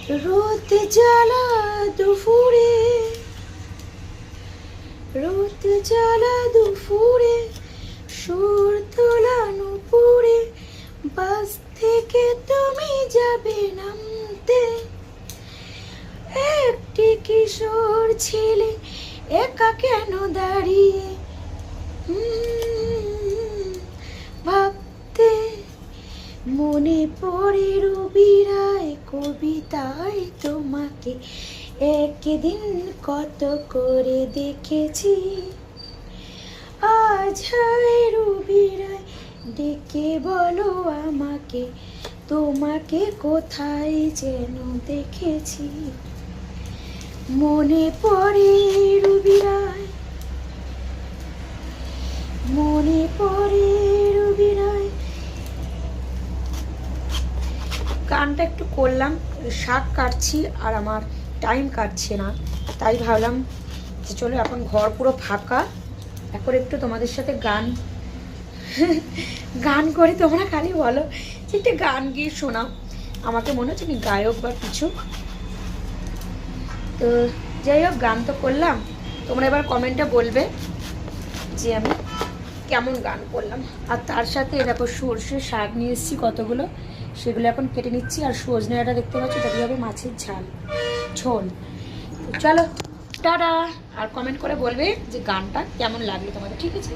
রোদ জ্বালা দুপুরে, রোদ জ্বালা দুপুরে, সুর তোলা নুপুরে, বাস থেকে তুমি যাবে নামতে। একটি কিশোর ছেলে একা কেন দাঁড়িয়ে ভাবতে। মনে পড়ে রবি রায় কবিতায় তোমাকে একদিন কত করে দেখেছি। আজ হায় রবি রায় ডেকে বলো আমাকে, তোমাকে কোথায় যেন দেখেছি। মনে পড়ে রবি রায়, মনে পড়ে রবি রায়। গানটা একটু করলাম, শাক কাটছি আর আমার টাইম কাটছে না, তাই ভাবলাম যে চলো এখন ঘর পুরো ফাঁকা, এখন একটু তোমাদের সাথে গান গান করে। তোমরা খালি বলো যে একটা গান গিয়ে শোনাও, আমাকে মনে হচ্ছে কি গায়ক বা কিছু। তো যাই হোক, গান তো করলাম, তোমরা এবার কমেন্টে বলবে যে আমি কেমন গান করলাম। আর তার সাথে দেখো সর্ষে শাক নিয়ে এসেছি কতগুলো, সেগুলো এখন কেটে নিচ্ছি। আর সজনে ডাঁটা দেখতে পাচ্ছি, তাতে হবে মাছের ঝোল। চলো টাটা, আর কমেন্ট করে বলবে যে গানটা কেমন লাগলো তোমাদের, ঠিক আছে।